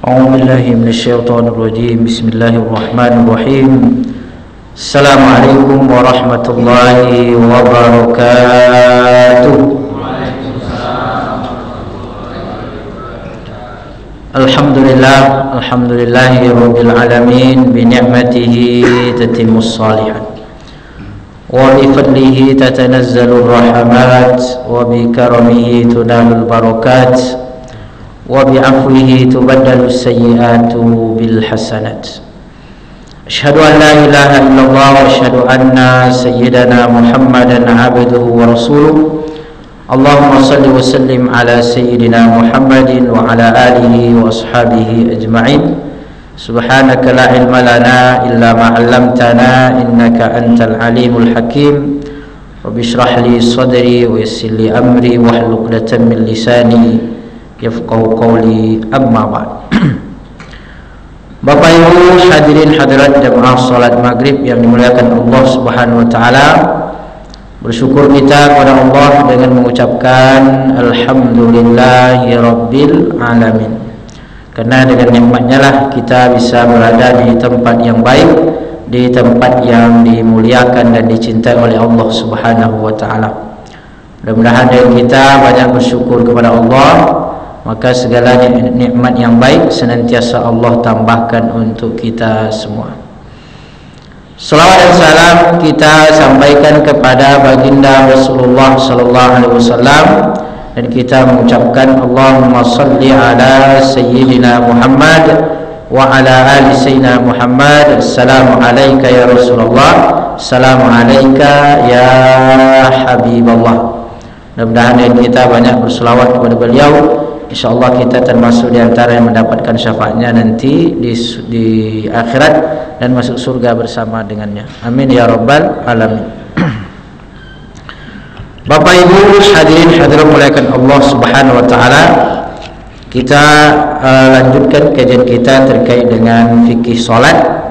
أعوذ بالله من الشيطان الرجيم. بسم الله الرحمن الرحيم. السلام عليكم ورحمة الله وبركاته. Alhamdulillahi rabbil alamin, bi ni'matihi tatimmus shalihat wa bi fadlihi tatanazzalu rahmat wa bi karamihi tunalul barakat wa bi afwihi tubaddalu sayyi'atu bil hasanat. Asyhadu an la ilaha illallah wa asyhadu anna sayyidana Muhammadan abduhu wa rasuluh. Allahumma salli wa sallim ala sayyidina Muhammadin wa ala alihi wa ashabihi ajma'in. Subhanaka la ilma lana illa ma 'allamtana innaka antal alimul hakim. Rabbi shrah li sadri wa yassir li amri wahlul 'uqdatam min lisani yafqahu qawli, amma ba'd. Bapak Ibu hadirin hadirat jamaah salat maghrib yang dimuliakan Allah Subhanahu wa taala, bersyukur kita kepada Allah dengan mengucapkan alhamdulillahi rabbil alamin. Karena dengan nikmatnya lah kita bisa berada di tempat yang baik, di tempat yang dimuliakan dan dicintai oleh Allah Subhanahu wa taala. Mudah-mudahan dengan kita banyak bersyukur kepada Allah, maka segala nikmat yang baik senantiasa Allah tambahkan untuk kita semua. Salawat dan salam kita sampaikan kepada baginda Rasulullah sallallahu alaihi wasallam, dan kita mengucapkan Allahumma salli ala sayyidina Muhammad wa ala ali sayyidina Muhammad. Assalamu alayka ya Rasulullah, assalamu alayka ya Habiballah. Mudah-mudahan kita banyak berselawat kepada beliau. InsyaAllah kita termasuk di antara yang mendapatkan syafaatnya nanti di akhirat dan masuk surga bersama dengannya. Amin ya rabbal alamin. Bapak Ibu hadirin hadirat muliakan Allah Subhanahu wa taala, kita lanjutkan kajian kita terkait dengan fikih salat.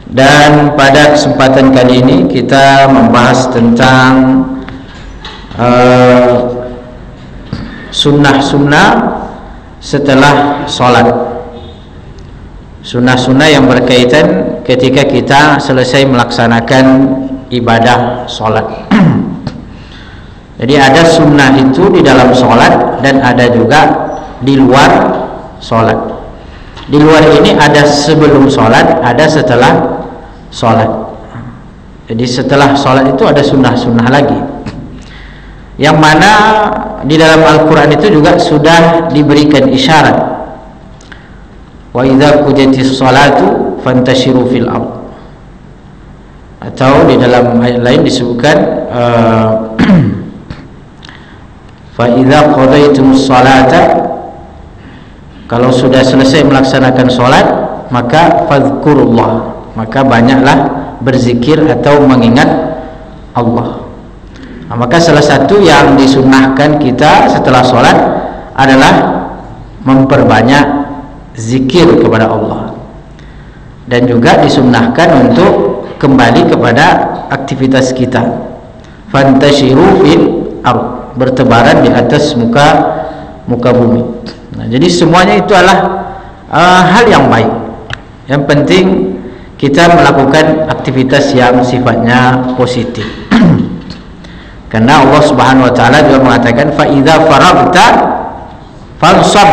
Dan pada kesempatan kali ini kita membahas tentang sunnah-sunnah setelah sholat. Sunnah-sunnah yang berkaitan ketika kita selesai melaksanakan ibadah sholat. Jadi ada sunnah itu di dalam sholat dan ada juga di luar sholat. Di luar ini ada sebelum sholat, ada setelah sholat. Jadi setelah sholat itu ada sunnah-sunnah lagi, yang mana di dalam Al-Quran itu juga sudah diberikan isyarat. Wa idza qudiyatis sholatu fantashiru fil ard. Atau di dalam ayat lain disebutkan fa idza qadaytumus sholata, kalau sudah selesai melaksanakan sholat maka fadhkurullah, maka banyaklah berzikir atau mengingat Allah. Nah, maka salah satu yang disunnahkan kita setelah sholat adalah memperbanyak zikir kepada Allah, dan juga disunnahkan untuk kembali kepada aktivitas kita. Fantashiru fil ardh, bertebaran di atas muka bumi. Nah, jadi semuanya itu adalah hal yang baik. Yang penting kita melakukan aktivitas yang sifatnya positif. Karena Allah Subhanahu wa taala juga mengatakan fa idza faragta fansab,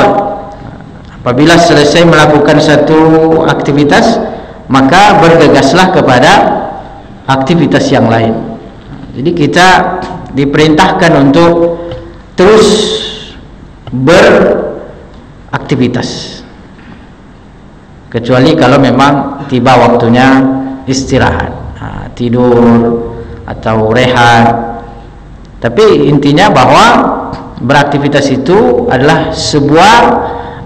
apabila selesai melakukan satu aktivitas maka bergegaslah kepada aktivitas yang lain. Jadi kita diperintahkan untuk terus beraktivitas, kecuali kalau memang tiba waktunya istirahat, tidur atau rehat. Tapi intinya bahwa beraktivitas itu adalah sebuah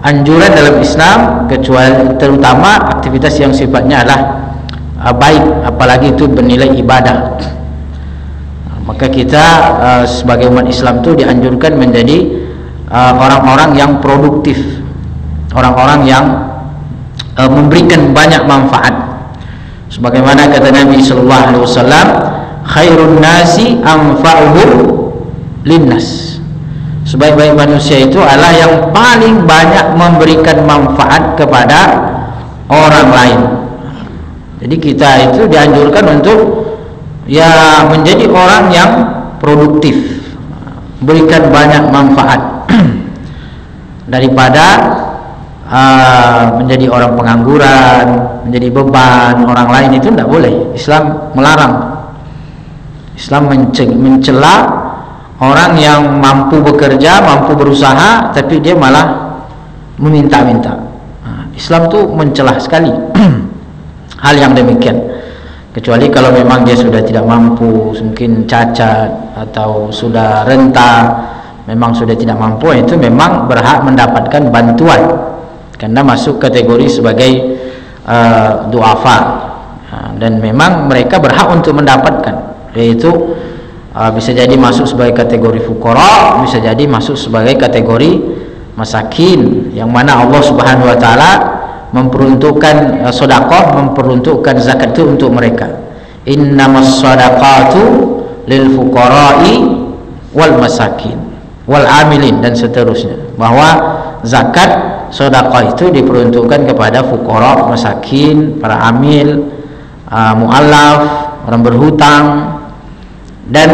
anjuran dalam Islam, kecuali terutama aktivitas yang sifatnya adalah baik, apalagi itu bernilai ibadah. Maka kita sebagai umat Islam itu dianjurkan menjadi orang-orang yang produktif, orang-orang yang memberikan banyak manfaat. Sebagaimana kata Nabi sallallahu alaihi wasallam, khairun nasi anfa'uhum linnas, sebaik-baik manusia itu adalah yang paling banyak memberikan manfaat kepada orang lain. Jadi kita itu dianjurkan untuk ya menjadi orang yang produktif, berikan banyak manfaat daripada menjadi orang pengangguran, menjadi beban orang lain. Itu tidak boleh. Islam melarang. Islam mencela orang yang mampu bekerja, mampu berusaha, tapi dia malah meminta-minta. Islam tuh mencela sekali hal yang demikian. Kecuali kalau memang dia sudah tidak mampu, mungkin cacat atau sudah renta, memang sudah tidak mampu, itu memang berhak mendapatkan bantuan karena masuk kategori sebagai du'afa, dan memang mereka berhak untuk mendapatkan, yaitu bisa jadi masuk sebagai kategori fuqara, bisa jadi masuk sebagai kategori masakin, yang mana Allah Subhanahu wa taala memperuntukkan sedekah, memperuntukkan zakat itu untuk mereka. Innamas shadaqatu lil fuqara'i wal masakin wal amilin, dan seterusnya, bahwa zakat sedekah itu diperuntukkan kepada fuqara, masakin, para amil, muallaf, orang berhutang, dan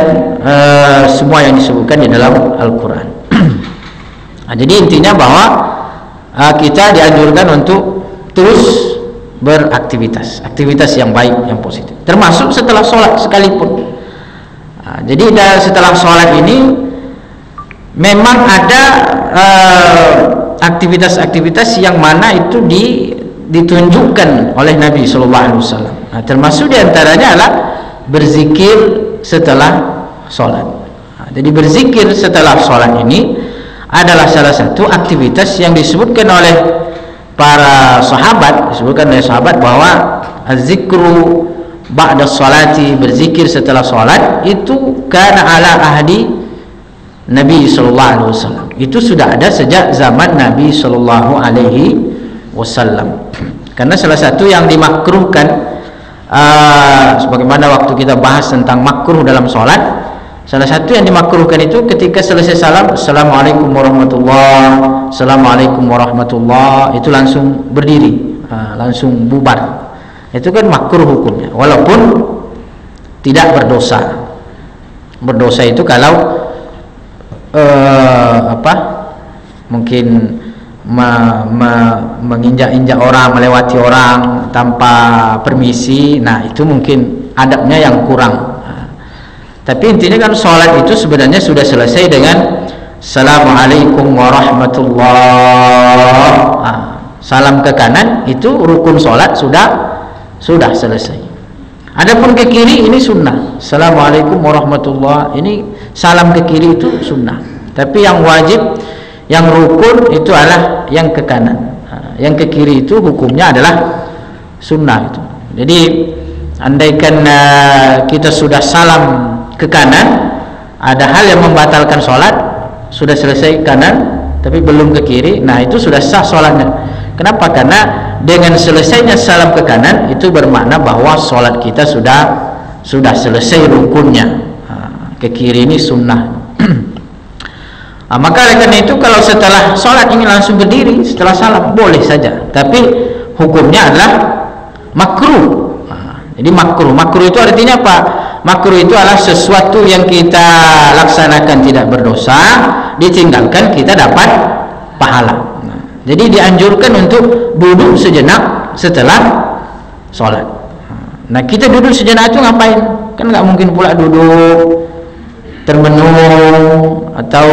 semua yang disebutkan di dalam Al-Quran. Jadi intinya bahwa kita dianjurkan untuk terus beraktivitas, aktivitas yang baik, yang positif, termasuk setelah sholat sekalipun. Jadi setelah sholat ini memang ada aktivitas-aktivitas yang mana itu ditunjukkan oleh Nabi Sallallahu Alaihi Wasallam. Termasuk diantaranya adalah berzikir setelah sholat. Jadi berzikir setelah sholat ini adalah salah satu aktivitas yang disebutkan oleh para sahabat, disebutkan oleh sahabat bahwa az-zikru ba'da sholati, berzikir setelah sholat, itu kana ala ahdi Nabi Sallallahu Alaihi Wasallam. Itu sudah ada sejak zaman Nabi Sallallahu Alaihi Wasallam. Karena salah satu yang dimakruhkan, sebagaimana waktu kita bahas tentang makruh dalam sholat, salah satu yang dimakruhkan itu ketika selesai salam, assalamualaikum warahmatullah, assalamualaikum warahmatullah, itu langsung berdiri, langsung bubar. Itu kan makruh hukumnya, walaupun tidak berdosa. Berdosa itu kalau mungkin menginjak-injak orang, melewati orang tanpa permisi, nah itu mungkin adabnya yang kurang. Tapi intinya kan sholat itu sebenarnya sudah selesai dengan assalamualaikum warahmatullah. Salam ke kanan itu rukun sholat sudah selesai. Adapun ke kiri ini sunnah. Assalamualaikum warahmatullah, ini salam ke kiri itu sunnah. Tapi yang wajib, yang rukun itu adalah yang ke kanan. Yang ke kiri itu hukumnya adalah sunnah itu. Jadi andaikan kita sudah salam ke kanan, ada hal yang membatalkan sholat, sudah selesai kanan tapi belum ke kiri, nah itu sudah sah sholatnya. Kenapa? Karena dengan selesainya salam ke kanan itu bermakna bahwa sholat kita sudah selesai rukunnya. Ke kiri ini sunnah. Maka oleh karena itu kalau setelah sholat ini langsung berdiri setelah salam boleh saja, tapi hukumnya adalah makruh. Jadi makruh itu artinya apa? Makruh itu adalah sesuatu yang kita laksanakan tidak berdosa, ditinggalkan kita dapat pahala. Jadi dianjurkan untuk duduk sejenak setelah sholat. Nah kita duduk sejenak itu ngapain? Kan nggak mungkin pula duduk termenung atau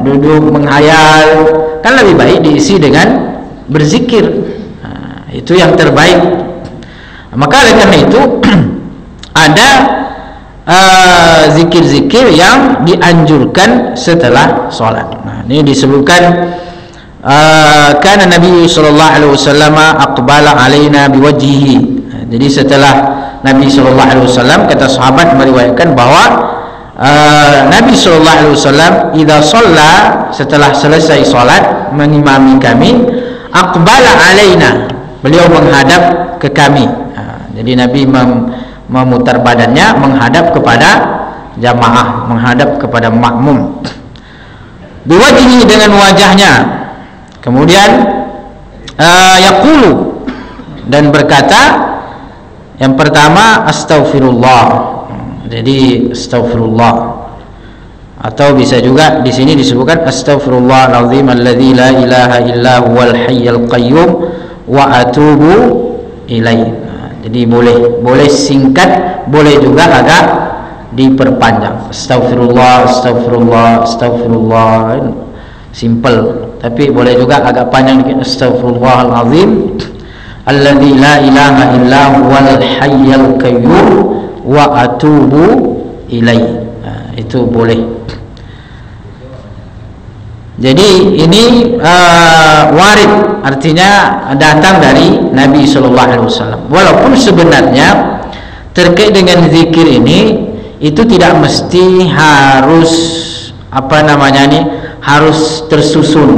duduk menghayal. Kan lebih baik diisi dengan berzikir. Itu yang terbaik. Maka oleh karena itu ada zikir-zikir yang dianjurkan setelah sholat. Nah, ini disebutkan karena Nabi sallallahu alaihi wasallam aqbala alaina biwajhihi. Jadi setelah Nabi sallallahu alaihi wasallam, kata sahabat meriwayatkan bahwa Nabi sallallahu alaihi wasallam idza shalla, setelah selesai salat mengimami kami, aqbala alaina, beliau menghadap ke kami. Jadi Nabi memutar badannya menghadap kepada jamaah, menghadap kepada makmum. Biwajhihi, dengan wajahnya. Kemudian yaqulu, dan berkata yang pertama astaghfirullah. Jadi astaghfirullah, atau bisa juga di sini disebutkan astaghfirullahalazim alladzi la ilaha illa huwal hayyul qayyum wa atubu ilaih. Jadi boleh singkat, boleh juga agak diperpanjang. Astaghfirullah, astaghfirullah, astaghfirullah, simple. Tapi boleh juga agak panjang dikit. Astaghfirullahalazim alladzi la ilaha illa huwal hayyul qayyum wa atubu ilaih. Itu boleh. Jadi ini warid, artinya datang dari Nabi sallallahu alaihi wasallam. Walaupun sebenarnya terkait dengan zikir ini itu tidak mesti harus harus tersusun.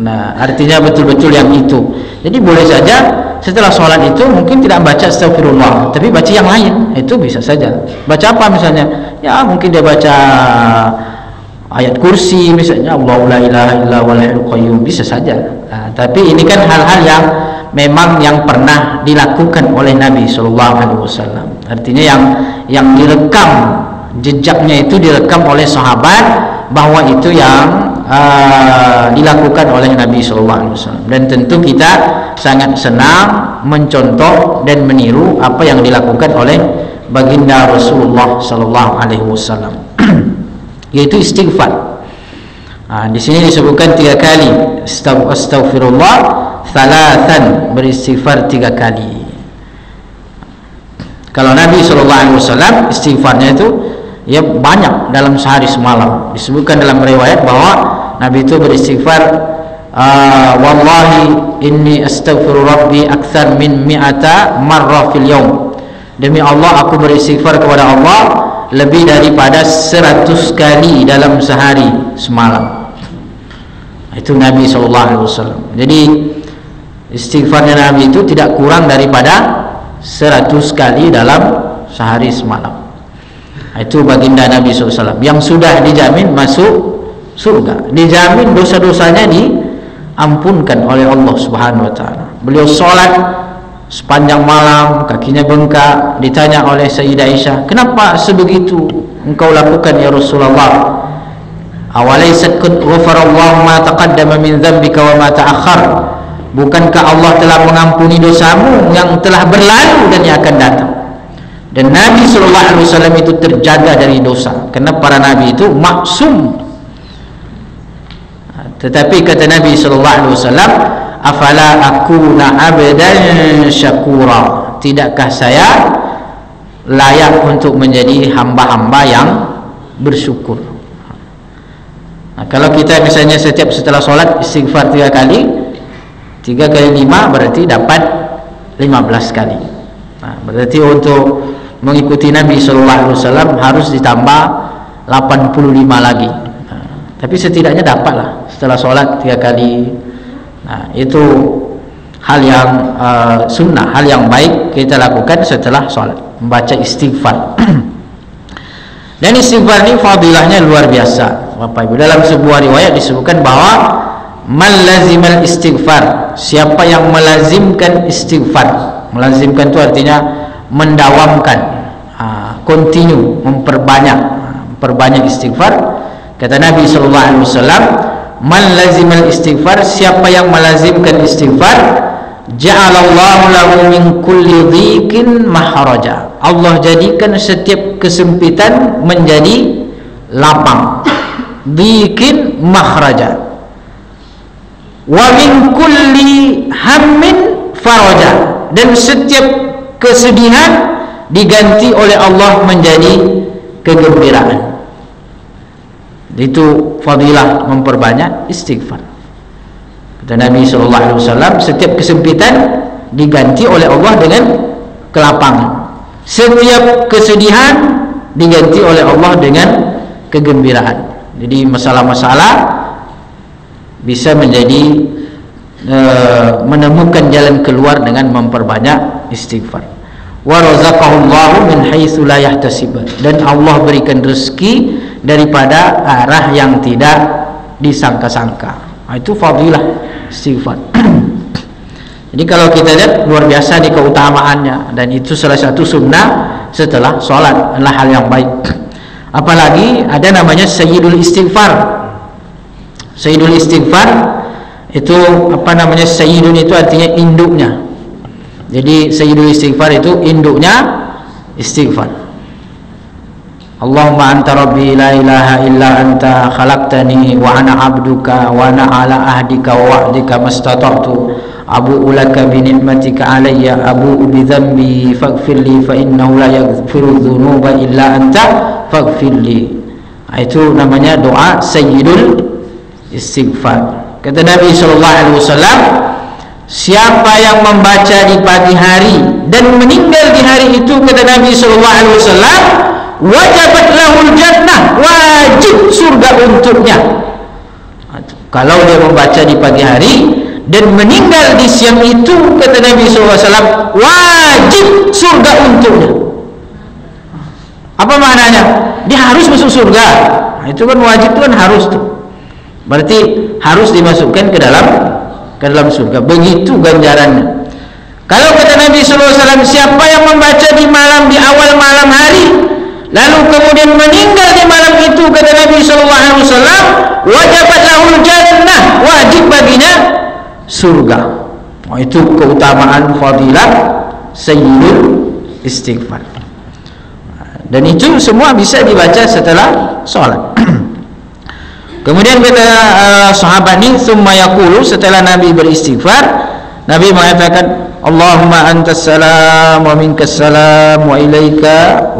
Nah, artinya betul-betul yang itu. Jadi boleh saja setelah sholat itu mungkin tidak baca astagfirullah, tapi baca yang lain, itu bisa saja. Baca apa misalnya? Ya mungkin dia baca ayat kursi misalnya, Allahu la ilaha illa huwal hayyul qayyum, bisa saja. Nah, tapi ini kan hal-hal yang memang yang pernah dilakukan oleh Nabi sallallahu alaihi wasallam. Artinya yang direkam, jejaknya itu direkam oleh sahabat, bahwa itu yang dilakukan oleh Nabi sallallahu alaihi wasallam. Dan tentu kita sangat senang mencontoh dan meniru apa yang dilakukan oleh baginda Rasulullah sallallahu alaihi wasallam. Yaitu istighfar. Di sini disebutkan 3 kali astaghfirullah thalathan, beristighfar 3 kali. Kalau Nabi sallallahu alaihi wasallam istighfarnya itu ya banyak dalam sehari semalam. Disebutkan dalam riwayat bahwa Nabi itu beristighfar wallahi inni astaghfiru rabbi akthar min mi'ata marrah fil yaum. Demi Allah aku beristighfar kepada Allah lebih daripada 100 kali dalam sehari semalam. Itu Nabi SAW. Jadi istighfarnya Nabi itu tidak kurang daripada 100 kali dalam sehari semalam. Itu baginda Nabi SAW yang sudah dijamin masuk surga, dijamin dosa-dosanya diampunkan oleh Allah Subhanahu wa taala. Beliau sholat sepanjang malam, kakinya bengkak. Ditanya oleh Sayyidah Aisyah, kenapa sebegitu engkau lakukan ya Rasulullah? Awalaysat qad ghafarallahu ma taqaddama min dzambika wa ma ta'akhkhar? Bukankah Allah telah mengampuni dosamu yang telah berlalu dan yang akan datang? Dan Nabi sallallahu alaihi wasallam itu terjaga dari dosa, karena para nabi itu maksum. Tetapi kata Nabi sallallahu alaihi wasallam, afala akuna abdan syakura? Tidakkah saya layak untuk menjadi hamba-hamba yang bersyukur? Nah, kalau kita misalnya setiap setelah sholat istighfar 3 kali, 3 kali 5 berarti dapat 15 kali. Nah, berarti untuk mengikuti Nabi sallallahu alaihi wasallam harus ditambah 85 lagi. Nah, tapi setidaknya dapatlah setelah sholat 3 kali. Nah, itu hal yang sunnah, hal yang baik kita lakukan setelah sholat, membaca istighfar. Dan istighfar ini fadilahnya luar biasa, Bapak Ibu. Dalam sebuah riwayat disebutkan bahwa man lazimal istighfar, siapa yang melazimkan istighfar. Melazimkan itu artinya mendawamkan, continue, memperbanyak istighfar. Kata Nabi sallallahu alaihi wasallam, man lazimal istighfar, siapa yang melazimkan istighfar, ja'alallahu lahu min kulli dhiqin mahraja. Allah jadikan setiap kesempitan menjadi lapang. Dhiqin mahraja. Wa min kulli hammin faraja. Dan setiap kesedihan diganti oleh Allah menjadi kegembiraan. Itu fadilah memperbanyak istighfar. Kata Nabi SAW, setiap kesempitan diganti oleh Allah dengan kelapangan. Setiap kesedihan diganti oleh Allah dengan kegembiraan. Jadi masalah-masalah bisa menjadi menemukan jalan keluar dengan memperbanyak istighfar. wa razaqahullahu min haitsu la yahtasib, dan Allah berikan rezeki daripada arah yang tidak disangka-sangka. Itu fadilah istighfar. Jadi kalau kita lihat luar biasa di keutamaannya, dan itu salah satu sunnah setelah sholat, adalah hal yang baik. Apalagi ada namanya sayyidul istighfar. Sayyidul istighfar itu apa namanya? Sayyidun itu artinya induknya. Jadi sayyidul istighfar itu induknya istighfar. Allahumma anta rabbi la ilaha illa anta khalaqtani wa ana abduka wa ana ala ahdika wa wa'dika mastata'tu abu'u laka bi ni'matika alayya abu'u bi dhanbi faghfirli fa innahu la yaghfiru dhunuba illa anta faghfirli. Itu namanya doa sayyidul istighfar. Kata Nabi SAW, siapa yang membaca di pagi hari dan meninggal di hari itu, kata Nabi SAW, wajabat lahul jannah, wajib surga untuknya. Kalau dia membaca di pagi hari dan meninggal di siang itu, kata Nabi SAW, wajib surga untuknya. Apa maknanya? Dia harus masuk surga. Nah, itu kan wajib, itu kan harus tuh. Berarti harus dimasukkan ke dalam surga. Begitu ganjarannya. Kalau kata Nabi SAW, siapa yang membaca di awal malam hari, lalu kemudian meninggal di malam itu, kata Nabi SAW, wajabat lahul jannah, wajib baginya surga. Itu keutamaan fadilah sayyidul istighfar. Dan itu semua bisa dibaca setelah sholat. Kemudian kata sahabat ini, summa yaqulu, setelah Nabi beristighfar, Nabi mengatakan, Allahumma antas salam wa minkas salam wa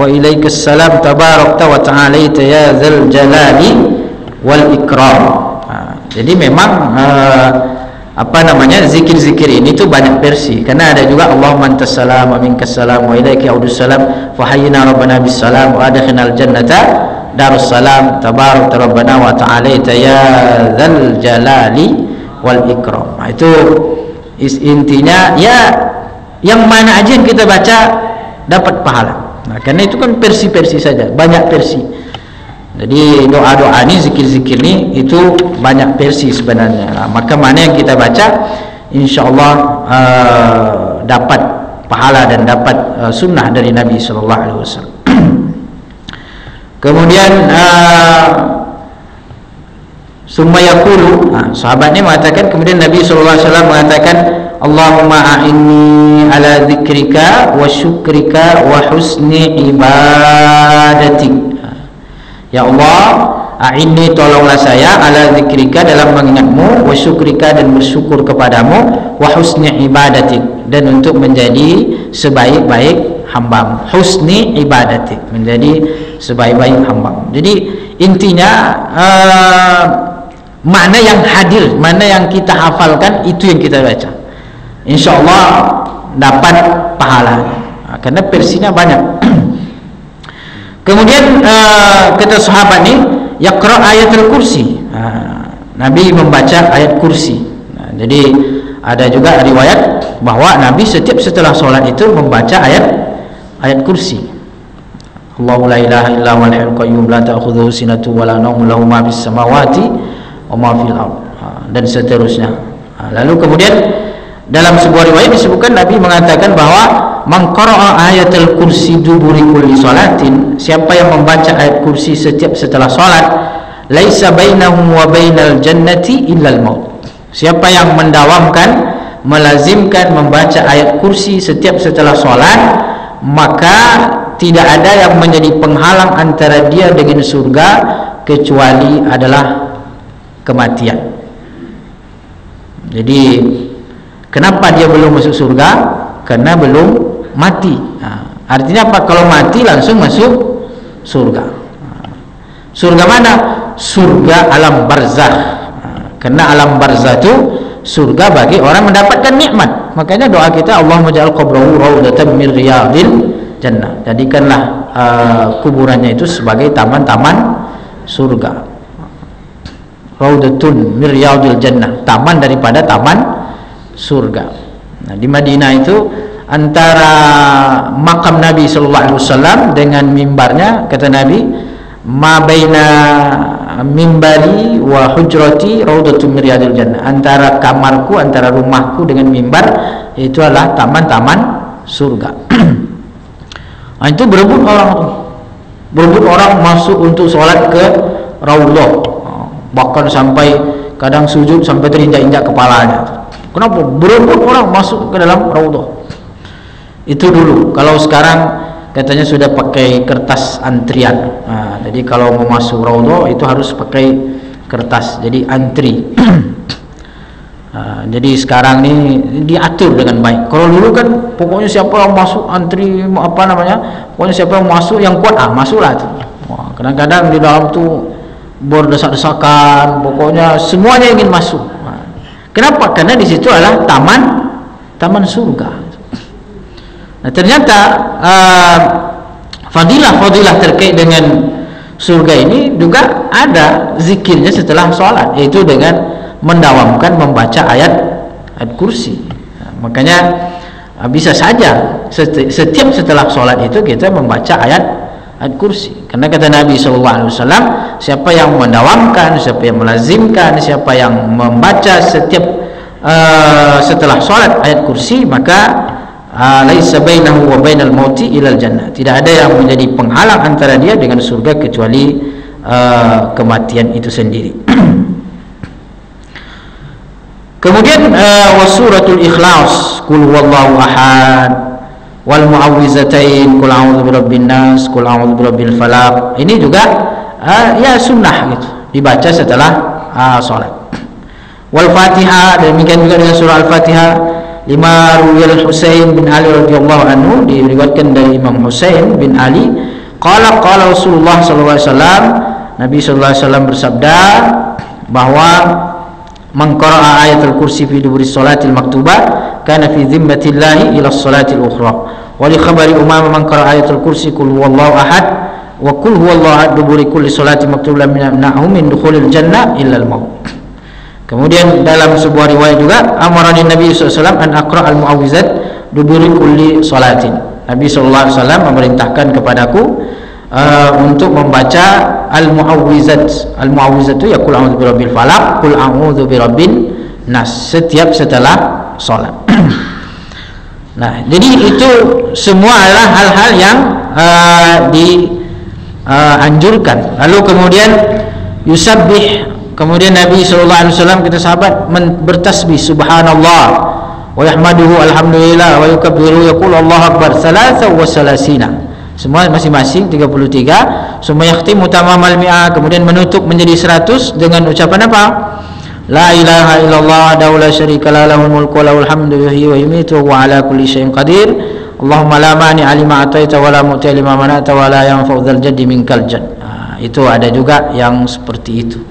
ilaikas salam tabarakta wa ta'alaita ya dzal jalali wal ikram. Jadi memang apa namanya, zikir-zikir ini tuh banyak versi, karena ada juga Allahumma antas salam wa minkas salam wa ilaika yaudus salam fa hayyina rabbana bis salam wa adkhilnal jannata darussalam tabarakta rabbana wa ta'alaita ya dzal jalali wal ikram. Itu intinya ya, yang mana aja yang kita baca dapat pahala. Nah, karena itu kan versi-versi saja, banyak versi. Jadi doa-doa ini, zikir-zikir ini itu banyak versi sebenarnya. Nah, maka mana yang kita baca, insyaallah dapat pahala dan dapat sunnah dari Nabi sallallahu alaihi wasallam. Kemudian summa yaqulu, sahabat ini mengatakan, kemudian Nabi sallallahu alaihi wasallam mengatakan, Allahumma a'inni ala dzikrika wa syukrika wa husni ibadatik. Ya Allah, a'inni, tolonglah saya, ala dzikrika, dalam mengingatmu, wa syukrika, dan bersyukur kepadamu, wa husni ibadatik, dan untuk menjadi sebaik-baik hambamu. Husni ibadatik, menjadi sebaik-baik hambamu. Jadi intinya mana yang hadir, mana yang kita hafalkan, itu yang kita baca, insyaallah dapat pahala. Karena versinya banyak. Kemudian kata sahabat ini, yaqra ayatul kursi. Nabi membaca ayat kursi. Jadi ada juga riwayat bahwa Nabi setiap setelah sholat itu membaca ayat kursi. Allahu la ilaha illa huwal hayyul qayyum la ta'khudhuhu sinatun wa la nawmun lahu ma fis samawati wa ma fil ardh, dan seterusnya. Lalu kemudian dalam sebuah riwayat disebutkan Nabi mengatakan bahwa man qara'a ayatul kursi duburi kulli salatin, siapa yang membaca ayat kursi setiap setelah salat, laisa bainahu wa bainal jannati illal maut. Siapa yang mendawamkan, melazimkan membaca ayat kursi setiap setelah salat, maka tidak ada yang menjadi penghalang antara dia dengan surga kecuali adalah kematian. Jadi kenapa dia belum masuk surga? Karena belum mati. Artinya apa? Kalau mati langsung masuk surga. Surga mana? Surga alam barzakh. Karena alam barzakh itu surga bagi orang mendapatkan nikmat. Makanya doa kita, Allahumma ja'al qabrahu raudatan min riyadil jannah. Jadikanlah kuburannya itu sebagai taman-taman surga. Raudatun min riyadil jannah, taman daripada taman surga. Nah, di Madinah itu antara makam Nabi sallallahu alaihi wasallam dengan mimbarnya, kata Nabi, ma baina mimbari wa hujrati raudhatun min riyadil jannah. Antara kamarku, antara rumahku dengan mimbar itu adalah taman-taman surga. Nah, itu berebut orang tuh. Berebut orang masuk untuk sholat ke raudhah. Bahkan sampai kadang sujud sampai terinjak-injak kepalanya. Kenapa? Berebut orang masuk ke dalam raudhah. Itu dulu. Kalau sekarang katanya sudah pakai kertas antrian. Nah, jadi kalau mau masuk raudhah itu harus pakai kertas. Jadi antri. Nah, jadi sekarang ini diatur dengan baik. Kalau dulu kan pokoknya siapa yang masuk antri apa namanya, pokoknya siapa yang masuk yang kuat masuklah tuh. Wah, kadang-kadang di dalam tuh berdesak-desakan, pokoknya semuanya ingin masuk. Nah, kenapa? Karena di situ adalah taman surga. Nah, ternyata fadilah terkait dengan surga ini juga ada zikirnya setelah sholat, yaitu dengan mendawamkan membaca ayat kursi. Nah, makanya bisa saja setiap setelah sholat itu kita membaca ayat kursi, karena kata Nabi SAW, siapa yang mendawamkan, siapa yang melazimkan, siapa yang membaca setiap setelah sholat ayat kursi, maka laisa bainahu wa bainal mauti ilal jannah, tidak ada yang menjadi penghalang antara dia dengan surga kecuali kematian itu sendiri. Kemudian wasuratul ikhlas, qul huwallahu ahad, wal muawwizatain, qul a'udzu birabbin nas, qul a'udzu birabbil falaq. Ini juga ya sunnah gitu, dibaca setelah salat. Wal Fatihah, demikian juga dengan surah Al-Fatihah. Lima ruwiyal Husain bin Ali radhiyallahu anhu, diriwayatkan dari Imam Husain bin Ali, qala Rasulullah sallallahu alaihi wasallam, Nabi sallallahu alaihi wasallam bersabda bahwa man qara'a ayatul kursi fi duburi sholatil maktubah kana fi dhimmatillahi ila sholatil ukhra. Wa li khabari Umamah man qara'a ayatul kursi qul huwallahu ahad wa qul huwallahu ahad duburi kulli sholati maktubah minnahu min dukhulil jannah illa al-maut. Kemudian dalam sebuah riwayat juga, amarani Nabi SAW an aqra al-mu'awwizat duburi kulli sholatin. Nabi SAW memerintahkan kepadaku untuk membaca al-mu'awwizat. Al-mu'awwizat itu ya qul a'udzu birabbil falaq, qul a'udzu birabbin nas, setiap setelah sholat. Nah, jadi itu semua adalah hal-hal yang dianjurkan. Lalu kemudian yusabbih, kemudian Nabi SAW kata sahabat bertasbih subhanallah wa yahmaduhu alhamdulillah wa yukabbiru yaqulu Allahu akbar salasa wa salasina. Semua masing-masing 33. Summa yakhtimu tamamal mi'ah, kemudian menutup menjadi 100 dengan ucapan apa? La ilaha illallah la syarika la lahul mulku wa lahul hamdu yuhyi wa yumiitu wa ala kulli syai'in qadir. Allahumma la mani'a lima ataita wa la mu'tiya lima mana'ta wa la yanfa'u dzal jaddi minkal jadd. Itu ada juga yang seperti itu.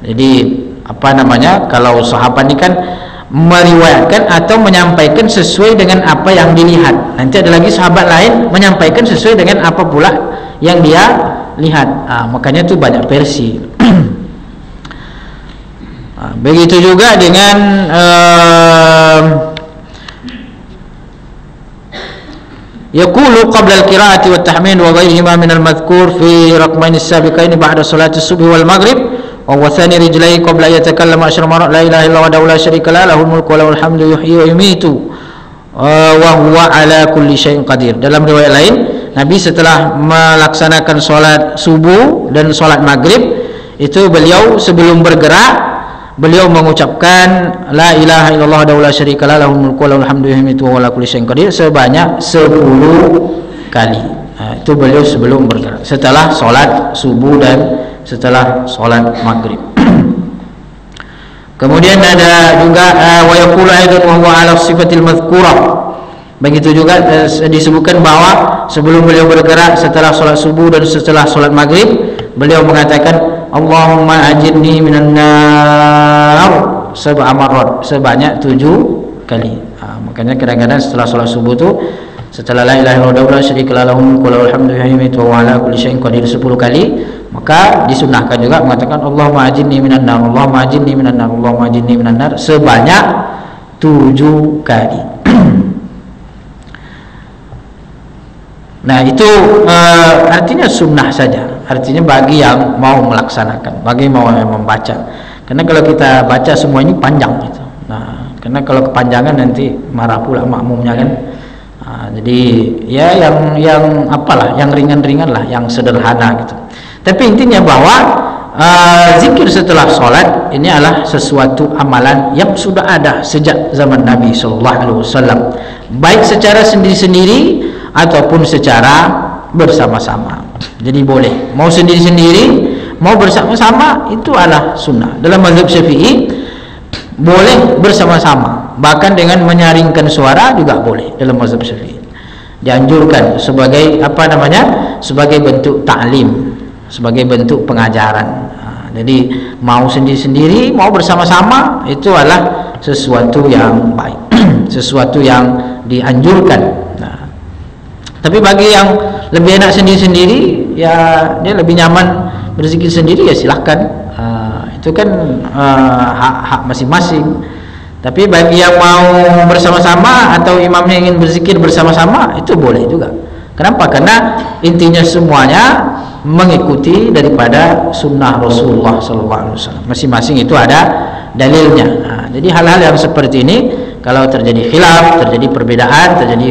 Jadi apa namanya, kalau sahabat ini kan meriwayatkan atau menyampaikan sesuai dengan apa yang dilihat. Nanti ada lagi sahabat lain menyampaikan sesuai dengan apa pula yang dia lihat. Makanya itu banyak versi. Begitu juga dengan yaqulu qabla al-qira'ati wa tahmid wa ghayrihima min al-madhkur fi raqmain as-sabiqain ba'da salati as-subh wal maghrib. Wa thani rijlai qabla yatakallama asyra marat la ilaha illallah wa la syarika la lahul mulku wa lahul hamdu yuhyi wa yumiitu wa huwa ala kulli syai'in qadir. Dalam riwayat lain, Nabi setelah melaksanakan salat subuh dan salat maghrib itu beliau sebelum bergerak beliau mengucapkan la ilaha illallah wa la syarika la lahul mulku wa lahul hamdu yuhyi wa yumiitu wa huwa ala kulli syai'in qadir sebanyak 10 kali. Itu beliau sebelum bergerak setelah salat subuh dan setelah sholat maghrib. Kemudian ada juga wa yaqulu aidan wa huwa ala sifatil madhkurah. Begitu juga disebutkan bahwa sebelum beliau bergerak setelah sholat subuh dan setelah sholat maghrib beliau mengatakan Allahumma ajirni minan nar sab'a marrat, sebanyak 7 kali. Makanya kadang-kadang setelah sholat subuh itu setelah la ilaha illallah wa la syarika la lahul mulku wa lahul hamdu yuhyi wa yumiitu wa huwa ala kulli syai'in qadir 10 kali. Maka disunahkan juga mengatakan Allahumma ajirni minan nar, Allahumma ajirni minan nar, Allahumma ajirni minan nar sebanyak 7 kali. Nah itu artinya sunnah saja, artinya bagi yang mau melaksanakan, bagi mau yang membaca. Karena kalau kita baca semua ini panjang gitu. Nah, karena kalau kepanjangan nanti marah pula makmumnya kan. Jadi ya yang apalah, yang ringan-ringan lah, yang sederhana gitu. Tapi intinya bahwa zikir setelah sholat ini adalah sesuatu amalan yang sudah ada sejak zaman Nabi SAW, baik secara sendiri-sendiri ataupun secara bersama-sama. Jadi boleh, mau sendiri-sendiri, mau bersama-sama, itu adalah sunnah. Dalam mazhab Syafi'i boleh bersama-sama, bahkan dengan menyaringkan suara juga boleh dalam mazhab Syafi'i. Dianjurkan sebagai sebagai bentuk ta'lim, sebagai bentuk pengajaran. Jadi mau sendiri-sendiri, mau bersama-sama, itu adalah sesuatu yang baik, sesuatu yang dianjurkan. Tapi bagi yang lebih enak sendiri-sendiri, ya dia lebih nyaman berzikir sendiri, ya silahkan. Itu kan hak masing-masing. Tapi bagi yang mau bersama-sama atau imamnya ingin berzikir bersama-sama, itu boleh juga. Kenapa? Karena intinya semuanya mengikuti daripada sunnah Rasulullah SAW. Masing-masing itu ada dalilnya. Jadi hal-hal yang seperti ini, kalau terjadi khilaf, terjadi perbedaan, terjadi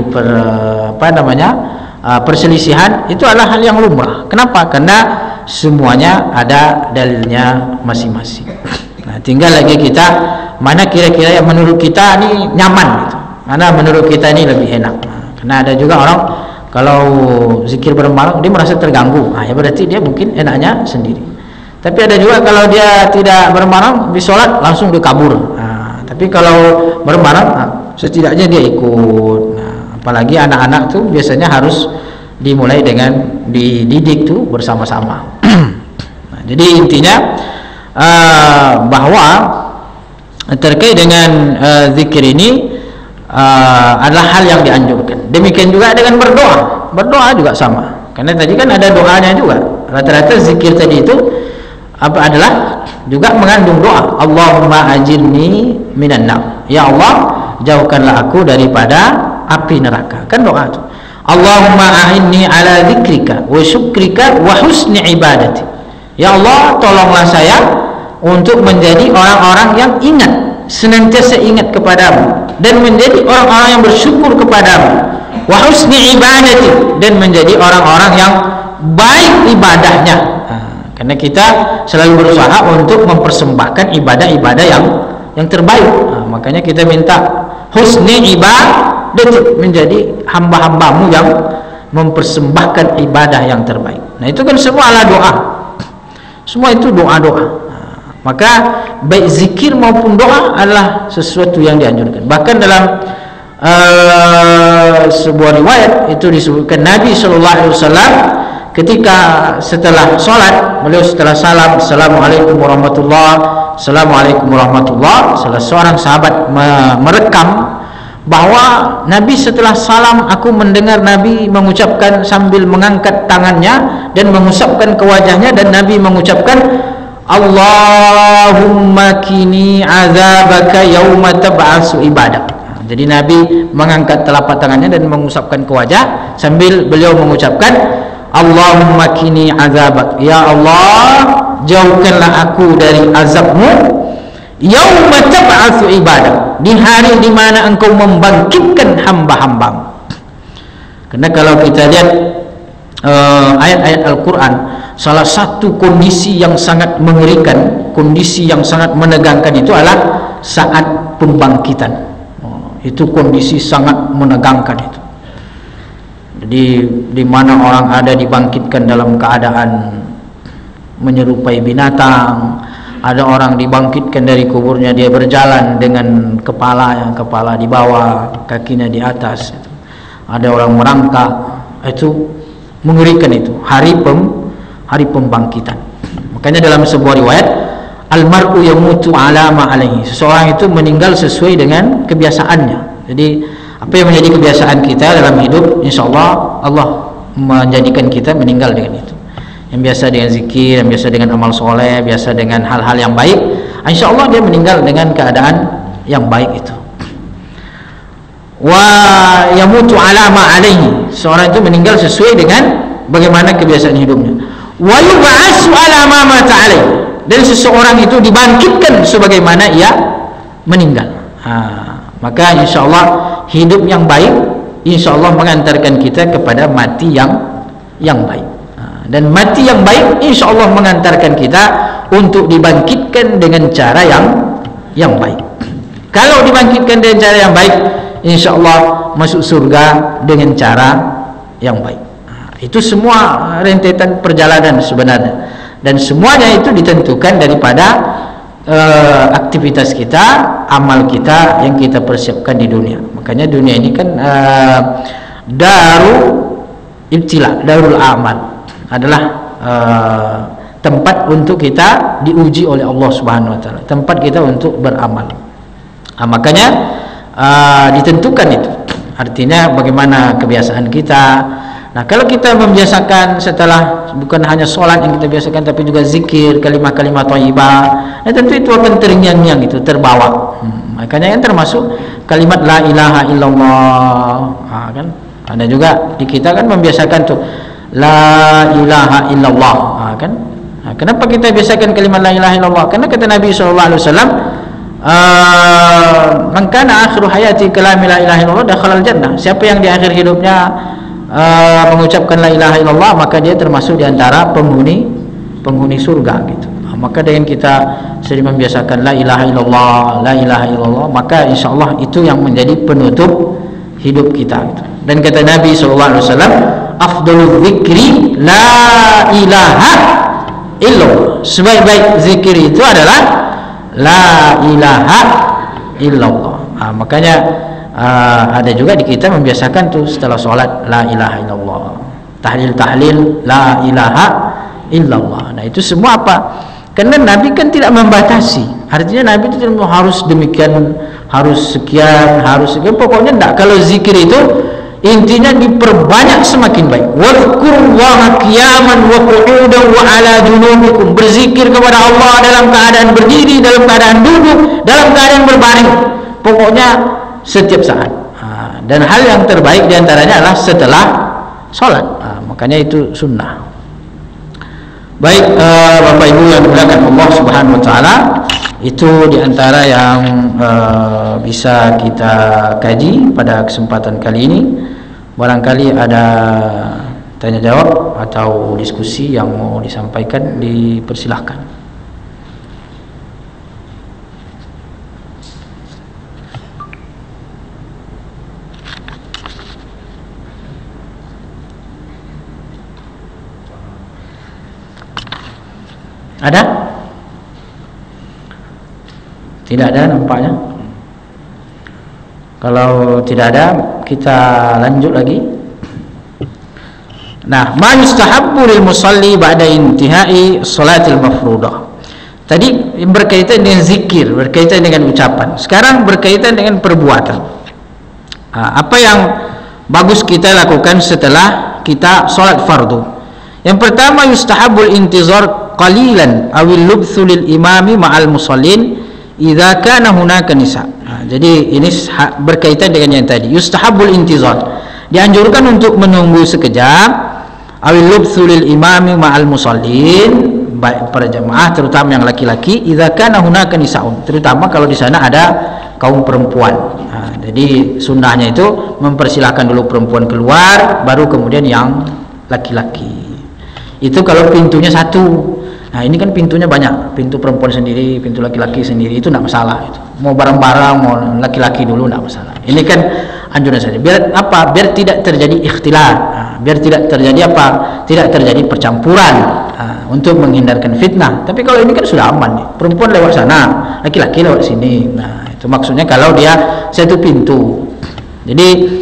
perselisihan, itu adalah hal yang lumrah. Kenapa? Karena semuanya ada dalilnya masing-masing. Nah, tinggal lagi kita mana kira-kira yang menurut kita ini nyaman gitu. Mana menurut kita ini lebih enak. Karena ada juga orang kalau zikir bareng-bareng dia merasa terganggu. Ya berarti dia mungkin enaknya sendiri. Tapi ada juga kalau dia tidak bareng-bareng di sholat langsung dia kabur. Tapi kalau bareng-bareng setidaknya dia ikut. Apalagi anak-anak tuh biasanya harus dimulai dengan dididik tuh bersama-sama. Jadi intinya bahwa terkait dengan zikir ini adalah hal yang dianjurkan. Demikian juga dengan berdoa juga sama. Karena tadi kan ada doanya juga. Rata-rata zikir tadi itu adalah juga mengandung doa. Allahumma ajirni minan nar. Ya Allah, jauhkanlah aku daripada api neraka. Kan doa itu. Allahumma a'inni ala dzikrika wa syukrika wa husni ibadati. Ya Allah, tolonglah saya untuk menjadi orang-orang yang ingat, senantiasa ingat kepadamu, dan menjadi orang-orang yang bersyukur kepadamu, wa husni ibadati, dan menjadi orang-orang yang baik ibadahnya. Karena kita selalu berusaha untuk mempersembahkan ibadah-ibadah yang terbaik. Makanya kita minta husni ibadati, menjadi hamba-hambamu yang mempersembahkan ibadah yang terbaik. Nah itu kan semua adalah doa. Semua itu doa-doa. Maka baik zikir maupun doa adalah sesuatu yang dianjurkan. Bahkan dalam sebuah riwayat itu disebutkan Nabi SAW ketika setelah sholat, beliau setelah salam, Assalamualaikum warahmatullah, Assalamualaikum warahmatullah, salah seorang sahabat merekam bahwa Nabi setelah salam, aku mendengar Nabi mengucapkan sambil mengangkat tangannya dan mengusapkan ke wajahnya, dan Nabi mengucapkan Allahumma kini azabaka yauma tab'asu ibadah. Jadi Nabi mengangkat telapak tangannya dan mengusapkan ke wajah sambil beliau mengucapkan Allahumma kini azabak. Ya Allah, jauhkanlah aku dari azabmu yauma tab'atsu ibadah, di hari di mana engkau membangkitkan hamba-hambamu. Karena kalau kita lihat ayat-ayat Al-Quran, salah satu kondisi yang sangat mengerikan, kondisi yang sangat menegangkan itu adalah saat pembangkitan. Itu kondisi sangat menegangkan itu. Jadi di mana orang ada dibangkitkan dalam keadaan menyerupai binatang, ada orang dibangkitkan dari kuburnya, dia berjalan dengan kepala di bawah, kakinya di atas. Ada orang merangkak, itu mengerikan itu hari pembangkitan. Makanya dalam sebuah riwayat, almar'u yamutu ala ma alaihi, seseorang itu meninggal sesuai dengan kebiasaannya. Jadi apa yang menjadi kebiasaan kita dalam hidup, insyaallah Allah menjadikan kita meninggal dengan itu. Yang biasa dengan zikir, yang biasa dengan amal soleh, biasa dengan hal-hal yang baik, insya Allah dia meninggal dengan keadaan yang baik itu. wa yamutu ala ma alaihi, seorang itu meninggal sesuai dengan bagaimana kebiasaan hidupnya, wa yub'atsu ala ma mata alaihi, dan seseorang itu dibangkitkan sebagaimana ia meninggal. Maka insyaallah hidup yang baik insyaallah mengantarkan kita kepada mati yang baik, dan mati yang baik insyaallah mengantarkan kita untuk dibangkitkan dengan cara yang baik. Kalau dibangkitkan dengan cara yang baik, insyaallah masuk surga dengan cara yang baik. Itu semua rentetan perjalanan sebenarnya, dan semuanya itu ditentukan daripada aktivitas kita, amal kita yang kita persiapkan di dunia. Makanya dunia ini kan darul ibtila, darul amal, adalah tempat untuk kita diuji oleh Allah Subhanahu wa taala, tempat kita untuk beramal. Makanya ditentukan itu, artinya bagaimana kebiasaan kita. Nah, kalau kita membiasakan setelah bukan hanya sholat yang kita biasakan, tapi juga zikir, kalimah-kalimah thayyibah, nah tentu itu akan terngiang-ngiang, itu terbawa. Makanya yang termasuk kalimat la ilaha illallah. Kan ada juga di kita kan membiasakan tuh la ilaha illallah. Kan kenapa kita biasakan kalimat la ilaha illallah? Karena kata Nabi SAW, man kana akhiru hayati kalam la ilaha illallah dakhala al-jannah. Siapa yang di akhir hidupnya mengucapkan la ilaha illallah, maka dia termasuk di antara penghuni surga gitu. Maka dengan kita sering membiasakan la ilaha illallah, la ilaha illallah, maka insyaallah itu yang menjadi penutup hidup kita gitu. Dan kata Nabi SAW, afdalul dzikri la ilaha illallah, sebaik-baik zikir itu adalah la ilaha illallah. Makanya ada juga di kita membiasakan tuh setelah sholat la ilaha illallah, tahlil la ilaha illallah. Nah itu semua apa? Karena Nabi kan tidak membatasi, artinya Nabi itu tidak harus demikian, harus sekian, pokoknya enggak. Kalau zikir itu intinya diperbanyak semakin baik. Wadhkurullaha qiyaman wa qu'udan wa ala junubikum, berzikir kepada Allah dalam keadaan berdiri, dalam keadaan duduk, dalam keadaan berbaring, pokoknya setiap saat. Dan hal yang terbaik diantaranya adalah setelah sholat. Makanya itu sunnah. Baik, Bapak Ibu yang dimuliakan Allah Subhanahu wa taala, itu diantara yang bisa kita kaji pada kesempatan kali ini. Barangkali ada tanya jawab atau diskusi yang mau disampaikan, dipersilahkan. Ada? Tidak ada nampaknya. Kalau tidak ada, kita lanjut lagi. Nah, ma yustahabbu lil musalli ba'da intihai salatil mafruḍah. Tadi berkaitan dengan zikir, berkaitan dengan ucapan. Sekarang berkaitan dengan perbuatan. Apa yang bagus kita lakukan setelah kita salat fardu? Yang pertama, yustahabbul intizar qalilan awil lubthu lil imami ma'al musallin idza kana hunaka nisa. Jadi ini berkaitan dengan yang tadi, yustahabbul intizar, dianjurkan untuk menunggu sekejap, awil lubthu lil imami ma'al musallin, baik para jamaah terutama yang laki-laki, idza kana hunaka nisaun, terutama kalau di sana ada kaum perempuan. Jadi sunnahnya itu mempersilahkan dulu perempuan keluar, baru kemudian yang laki-laki. Itu kalau pintunya satu. Nah ini kan pintunya banyak, pintu perempuan sendiri, pintu laki-laki sendiri, itu tidak masalah. Itu mau bareng-bareng, mau laki-laki dulu tidak masalah. Ini kan anjuran saja. Biar apa? Biar tidak terjadi ikhtilat. Biar tidak terjadi apa? Tidak terjadi percampuran. Untuk menghindarkan fitnah. Tapi kalau ini kan sudah aman nih. Perempuan lewat sana, laki-laki lewat sini. Nah itu maksudnya kalau dia satu pintu. Jadi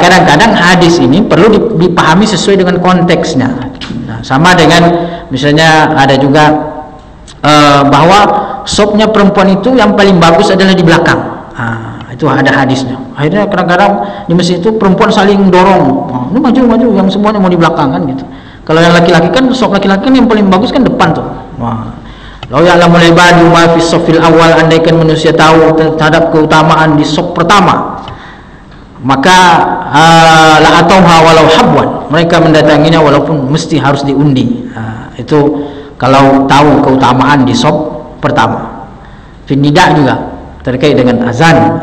kadang-kadang hadis ini perlu dipahami sesuai dengan konteksnya. Nah, sama dengan misalnya ada juga bahwa sopnya perempuan itu yang paling bagus adalah di belakang. Itu ada hadisnya. Akhirnya kadang-kadang di masjid itu perempuan saling dorong. Ini maju-maju, yang semuanya mau di belakang kan gitu. Kalau yang laki-laki kan, sop laki-laki kan yang paling bagus kan depan tuh. Lau ya'lamul ibadu ma fi safil awal, andaikan manusia tahu terhadap keutamaan di sop pertama. maka la atauha walau habwan, mereka mendatanginya walaupun mesti harus diundi. Itu kalau tahu keutamaan di sop pertama. Finida juga terkait dengan azan.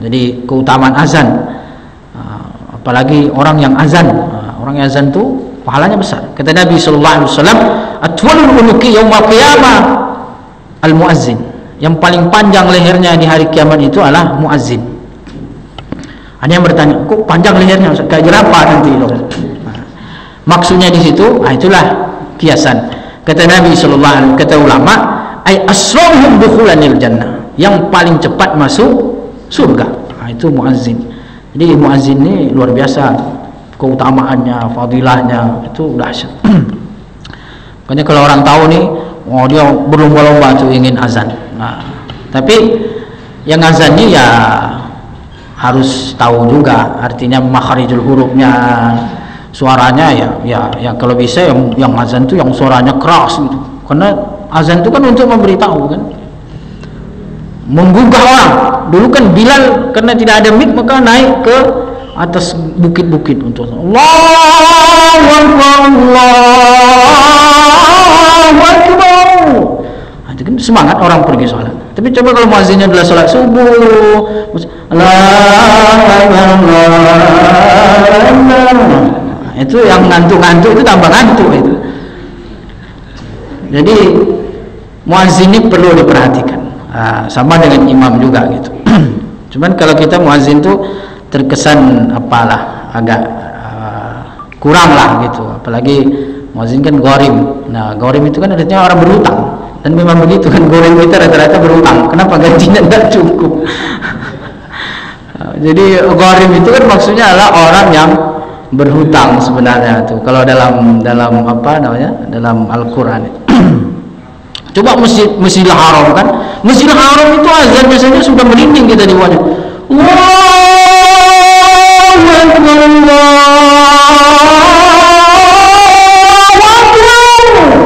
Jadi keutamaan azan, apalagi orang yang azan, orang yang azan itu pahalanya besar. Kata Nabi sallallahu alaihi wasallam, atwalul unuqi yaumil qiyamah al muazzin, yang paling panjang lehernya di hari kiamat itu adalah muazzin. Ada yang bertanya, kok panjang lehernya, kayak jerapah nanti loh. Maksudnya di situ, itulah kiasan. Kata Nabi sallallahu alaihi wasallam, kata ulama, ay asrahum dukhulanil jannah, yang paling cepat masuk surga. Itu muazzin. Jadi muazzin ini luar biasa, keutamaannya, fadilahnya itu dahsyat. Makanya kalau orang tahu nih, oh dia berlomba-lomba tuh ingin azan. Tapi yang azan ini ya harus tahu juga artinya makharijul hurufnya, suaranya ya kalau bisa yang azan tuh yang suaranya keras gitu. Karena azan itu kan untuk memberitahu kan, menggugah orang. Dulu kan Bilal karena tidak ada mic maka naik ke atas bukit-bukit untuk Allahu Akbar, Allahu Akbar. Itu kan semangat orang pergi sholat. Tapi coba kalau muazzinnya adalah sholat subuh, itu yang ngantuk-ngantuk itu tambah ngantuk itu. Jadi muazzin ini perlu diperhatikan. Sama dengan imam juga gitu. Cuman kalau kita muazzin tuh terkesan apalah agak kurang lah gitu. Apalagi muazzin kan gharim. Nah, gharim itu kan artinya orang berhutang. Dan memang begitu kan, gharim kita rata-rata berhutang. Kenapa gajinya tidak cukup? Jadi gharim itu kan maksudnya adalah orang yang berhutang sebenarnya tuh. Kalau dalam apa namanya? Dalam Al-Qur'an. Coba Masjidil Haram kan, Masjidil Haram itu azan biasanya sudah merinding kita di wajah. Allahu Akbar, Allahu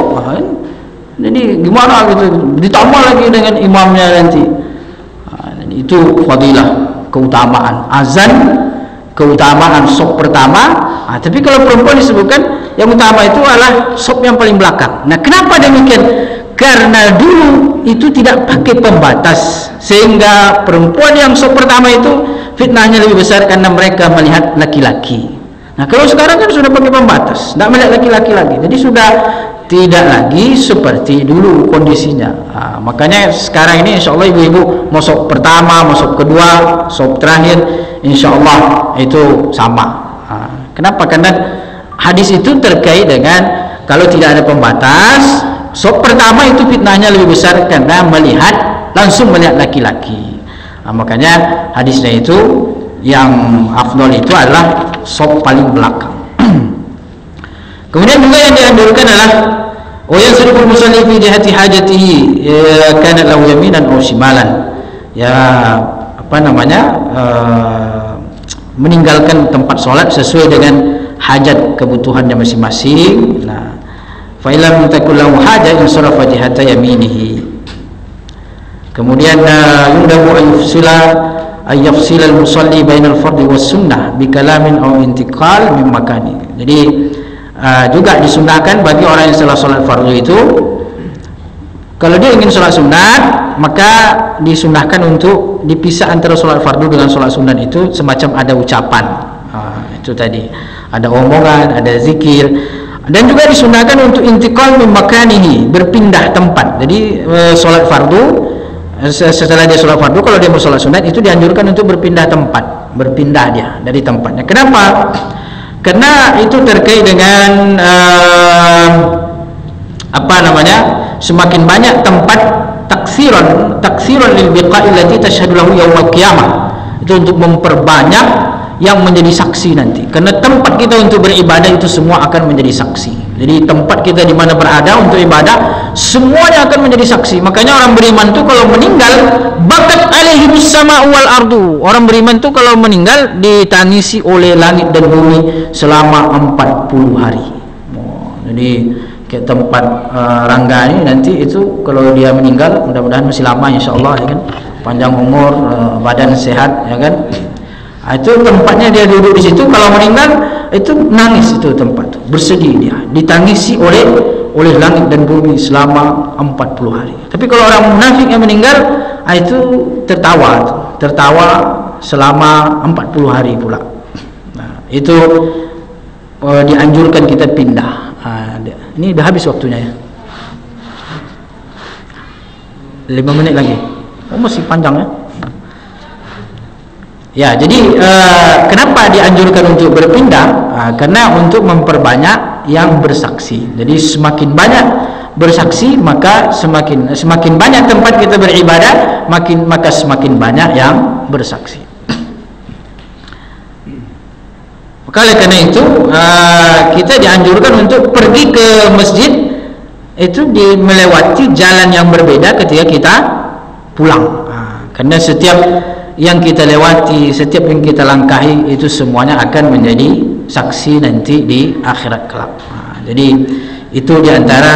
Akbar. Jadi gimana gitu, ditambah lagi dengan imamnya nanti. Itu fadilah, keutamaan azan, keutamaan sop pertama. Tapi kalau perempuan disebutkan yang utama itu adalah sop yang paling belakang. Nah, kenapa demikian? Karena dulu itu tidak pakai pembatas, sehingga perempuan yang sop pertama itu fitnahnya lebih besar karena mereka melihat laki-laki. Nah, kalau sekarang kan sudah pakai pembatas, tidak melihat laki-laki lagi, jadi sudah tidak lagi seperti dulu kondisinya. Makanya sekarang ini insya Allah ibu-ibu mau sop pertama, mau sop kedua, sop terakhir, insya Allah itu sama. Kenapa? Karena hadis itu terkait dengan kalau tidak ada pembatas, sop pertama itu fitnahnya lebih besar karena langsung melihat laki-laki. Makanya hadisnya itu yang afdol itu adalah sop paling belakang. Kemudian juga yang dianjurkan adalah yang sedukul musalli fi jihati hajatihi kana lahu yaminan aw shimalan. Ya apa namanya? Meninggalkan tempat sholat sesuai dengan hajat kebutuhannya masing-masing. Nah, fa illam takul lahu hajah insarafa jihata yaminihi. Kemudian yundabu ay yafsila al-musalli bainal fardhi was sunnah bi kalamin aw intiqal min makani. Jadi juga disunahkan bagi orang yang setelah sholat fardu itu, kalau dia ingin sholat sunat, maka disunahkan untuk dipisah antara sholat fardu dengan sholat sunat itu semacam ada ucapan. Itu tadi ada omongan, ada zikir. Dan juga disunahkan untuk intiqal min makanihi, berpindah tempat. Jadi sholat fardu, setelah dia sholat fardu, kalau dia mau sholat sunat itu dianjurkan untuk berpindah tempat, berpindah dia dari tempatnya. Kenapa? Karena itu terkait dengan apa namanya, semakin banyak tempat taksiran lil biqa'i allati tashhadu lahu yaumil qiyamah, itu untuk memperbanyak yang menjadi saksi nanti. Karena tempat kita untuk beribadah itu semua akan menjadi saksi. Jadi tempat kita di mana berada untuk ibadah semuanya akan menjadi saksi. Makanya orang beriman itu kalau meninggal bakat alaihimus sama wal ardu. Orang beriman itu kalau meninggal ditangisi oleh langit dan bumi selama 40 hari. Jadi kayak tempat Rangga ini nanti itu kalau dia meninggal, mudah-mudahan masih lama insyaallah ya kan, panjang umur, badan sehat ya kan. Itu tempatnya dia duduk di situ. Kalau meninggal itu nangis, itu tempat itu, bersedih dia, ditangisi oleh langit dan bumi selama 40 hari. Tapi kalau orang munafik yang meninggal, itu tertawa selama 40 hari pula. Nah, itu dianjurkan kita pindah. Ini dah habis waktunya ya. 5 menit lagi. Masih panjang ya. Ya, jadi kenapa dianjurkan untuk berpindah? Karena untuk memperbanyak yang bersaksi. Jadi semakin banyak bersaksi, maka semakin banyak tempat kita beribadah, maka semakin banyak yang bersaksi. Maka oleh karena itu kita dianjurkan untuk pergi ke masjid itu melewati jalan yang berbeda ketika kita pulang. Karena setiap yang kita lewati, setiap yang kita langkahi itu semuanya akan menjadi saksi nanti di akhirat kelak. Jadi itu diantara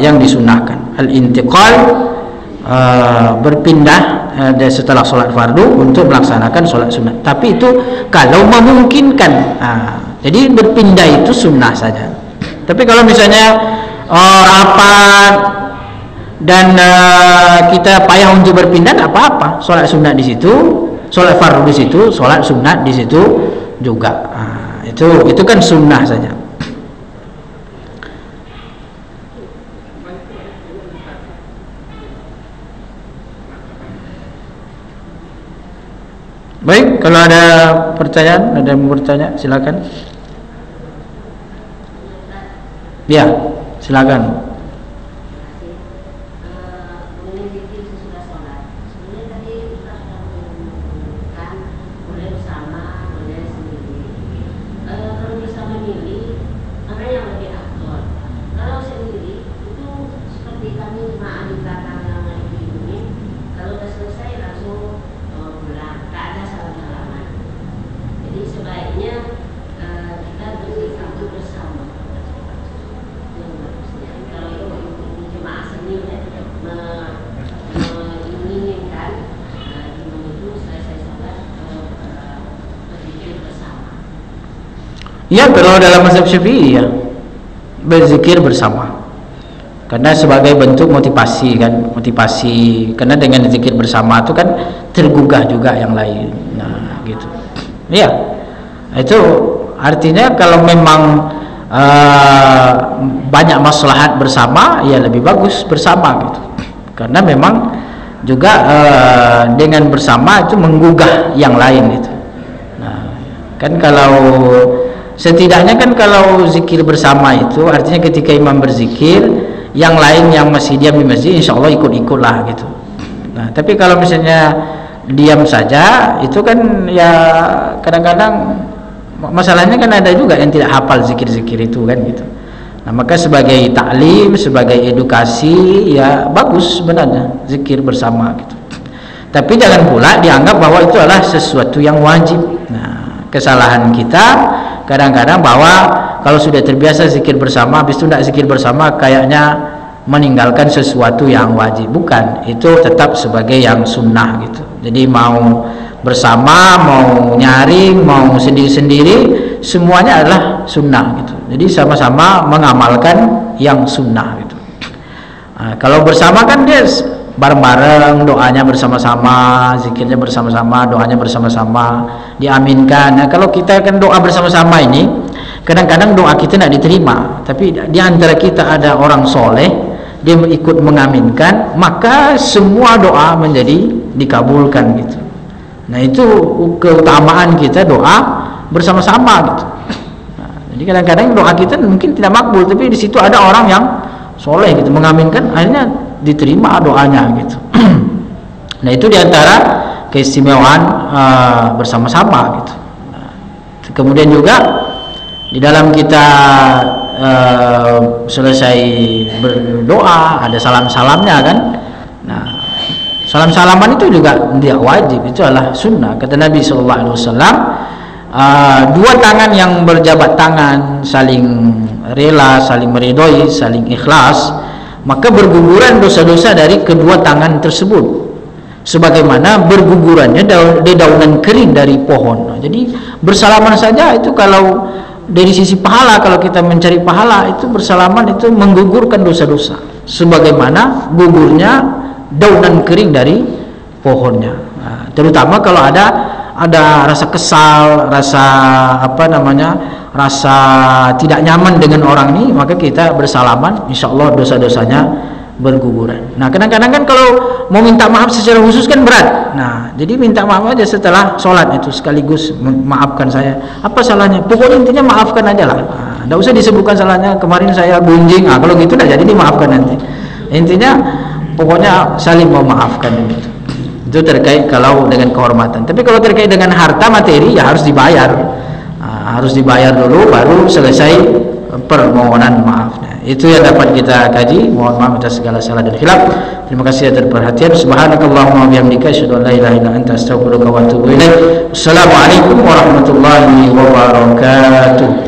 yang disunahkan, al-intiqal, berpindah setelah sholat fardu untuk melaksanakan sholat sunat. Tapi itu kalau memungkinkan. Jadi berpindah itu sunnah saja. Tapi kalau misalnya rapat dan kita payah untuk berpindah, tidak apa-apa. Sholat sunat di situ, sholat fardu di situ, sholat sunat di situ juga. Itu kan sunnah saja. Baik, kalau ada pertanyaan, ada yang mau bertanya, silakan. Ya, silakan. Ya, kalau dalam mazhab Syafi'i ya berzikir bersama, karena sebagai bentuk motivasi kan, karena dengan zikir bersama itu kan tergugah juga yang lain. Nah gitu ya, itu artinya kalau memang banyak maslahat bersama, ya lebih bagus bersama gitu, karena memang juga dengan bersama itu menggugah yang lain gitu. Nah kan kalau setidaknya kan kalau zikir bersama itu artinya ketika imam berzikir, yang lain yang masih diam di masjid insya Allah ikut-ikutlah gitu. Nah tapi kalau misalnya diam saja, itu kan ya kadang-kadang masalahnya kan ada juga yang tidak hafal zikir-zikir itu kan gitu. Nah maka sebagai taklim, sebagai edukasi, ya bagus sebenarnya zikir bersama gitu. Tapi jangan pula dianggap bahwa itu adalah sesuatu yang wajib. Nah kesalahan kita kadang-kadang bahwa kalau sudah terbiasa zikir bersama, habis itu tidak zikir bersama, kayaknya meninggalkan sesuatu yang wajib. Bukan, itu tetap sebagai yang sunnah gitu. Jadi mau bersama, mau nyaring, mau sendiri-sendiri, semuanya adalah sunnah gitu. Jadi sama-sama mengamalkan yang sunnah gitu. Nah, kalau bersama kan dia bareng-bareng, doanya bersama-sama, zikirnya bersama-sama, doanya bersama-sama, diaminkan. Nah kalau kita kan doa bersama-sama ini, kadang-kadang doa kita tidak diterima, tapi di antara kita ada orang soleh, dia ikut mengaminkan, maka semua doa menjadi dikabulkan gitu. Nah itu keutamaan kita doa bersama-sama gitu. Nah, jadi kadang-kadang doa kita mungkin tidak makbul, tapi di situ ada orang yang soleh gitu mengaminkan, akhirnya diterima doanya gitu. Nah itu diantara keistimewaan bersama-sama gitu. Nah, kemudian juga di dalam kita selesai berdoa ada salam-salamnya kan. Nah salam-salaman itu juga tidak wajib, itu adalah sunnah. Kata Nabi SAW, dua tangan yang berjabat tangan saling rela, saling meridhoi, saling ikhlas, maka berguguran dosa-dosa dari kedua tangan tersebut. sebagaimana bergugurannya dedaunan kering dari pohon. Jadi bersalaman saja itu kalau dari sisi pahala, kalau kita mencari pahala itu bersalaman itu menggugurkan dosa-dosa sebagaimana gugurnya daunan kering dari pohonnya. Nah, terutama kalau ada rasa kesal, rasa rasa tidak nyaman dengan orang ini, maka kita bersalaman, insya Allah dosa-dosanya berguguran. Nah, kadang-kadang kan kalau mau minta maaf secara khusus kan berat. Nah, jadi minta maaf aja setelah sholat itu sekaligus maafkan saya. Apa salahnya? Pokoknya intinya maafkan aja lah. Nah, tidak usah disebutkan salahnya. Kemarin saya gunjing. Kalau gitu dah jadi dimaafkan nanti. Intinya pokoknya saling memaafkan gitu. Itu terkait kalau dengan kehormatan. Tapi kalau terkait dengan harta materi ya harus dibayar. Harus dibayar dulu baru selesai permohonan maafnya. Itu yang dapat kita kaji. Mohon maaf atas segala salah dan khilaf. Terima kasih atas perhatian. Subhanakallahumma wa bihamdika asyhadu an la ilaha illa anta astaghfiruka wa atubu ilaik. Assalamualaikum warahmatullahi wabarakatuh.